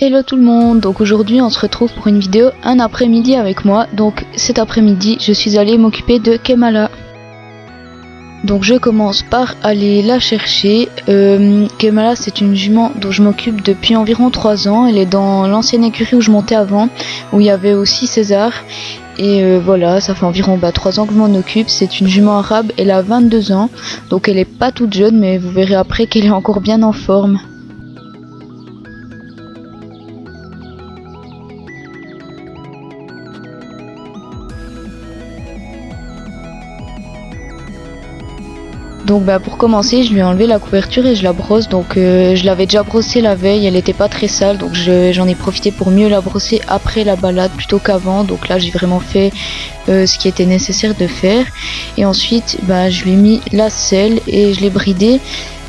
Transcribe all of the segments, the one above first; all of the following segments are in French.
Hello tout le monde, donc aujourd'hui on se retrouve pour une vidéo un après-midi avec moi. Donc cet après-midi je suis allée m'occuper de Kemala. Donc je commence par aller la chercher. Kemala c'est une jument dont je m'occupe depuis environ 3 ans. Elle est dans l'ancienne écurie où je montais avant, où il y avait aussi César. Et voilà, ça fait environ 3 ans que je m'en occupe. C'est une jument arabe, elle a 22 ans. Donc elle est pas toute jeune, mais vous verrez après qu'elle est encore bien en forme. Donc pour commencer, je lui ai enlevé la couverture et je la brosse. Donc je l'avais déjà brossée la veille, elle n'était pas très sale, donc j'en ai profité pour mieux la brosser après la balade plutôt qu'avant. Donc là j'ai vraiment fait ce qui était nécessaire de faire. Et ensuite je lui ai mis la selle et je l'ai bridée.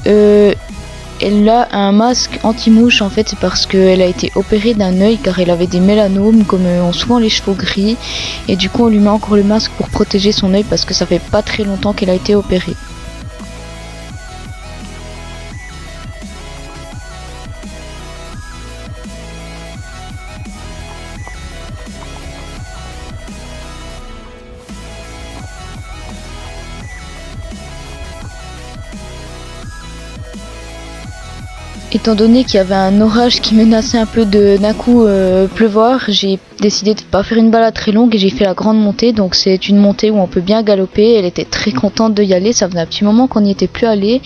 Elle a un masque anti-mouche, en fait c'est parce qu'elle a été opérée d'un œil car elle avait des mélanomes comme ont souvent les chevaux gris. Et du coup on lui met encore le masque pour protéger son œil parce que ça fait pas très longtemps qu'elle a été opérée. Étant donné qu'il y avait un orage qui menaçait un peu d'un coup pleuvoir, j'ai décidé de ne pas faire une balade très longue et j'ai fait la grande montée. Donc c'est une montée où on peut bien galoper. Elle était très contente de y aller, ça faisait un petit moment qu'on n'y était plus allé.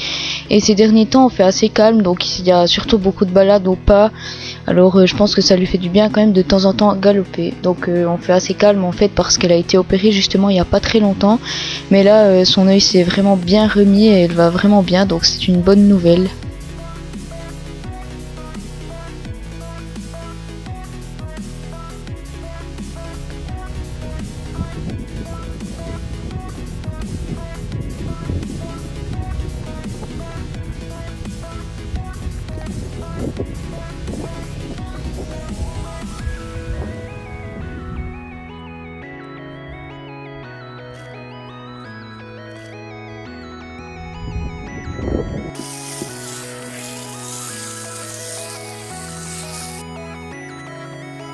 Et ces derniers temps on fait assez calme, donc il y a surtout beaucoup de balades au pas. Alors je pense que ça lui fait du bien quand même de temps en temps galoper. Donc on fait assez calme en fait parce qu'elle a été opérée justement il n'y a pas très longtemps. Mais là son œil s'est vraiment bien remis et elle va vraiment bien, donc c'est une bonne nouvelle.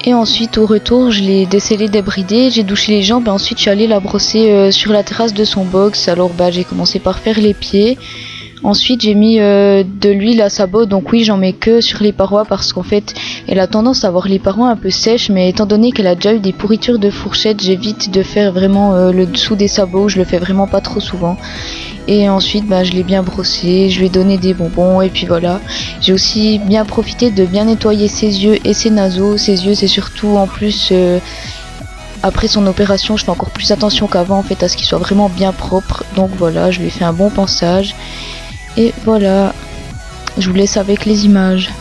Et ensuite au retour je l'ai décellé, débridé, j'ai douché les jambes et ensuite je suis allée la brosser sur la terrasse de son box. Alors j'ai commencé par faire les pieds. Ensuite j'ai mis de l'huile à sabot, donc oui j'en mets que sur les parois parce qu'en fait elle a tendance à avoir les parois un peu sèches, mais étant donné qu'elle a déjà eu des pourritures de fourchette, j'évite de faire vraiment le dessous des sabots, je le fais vraiment pas trop souvent. Et ensuite je l'ai bien brossé, je lui ai donné des bonbons et puis voilà. J'ai aussi bien profité de bien nettoyer ses yeux et ses naseaux. Ses yeux c'est surtout en plus après son opération, je fais encore plus attention qu'avant en fait à ce qu'il soit vraiment bien propre. Donc voilà, je lui ai fait un bon pansage. Et voilà, je vous laisse avec les images.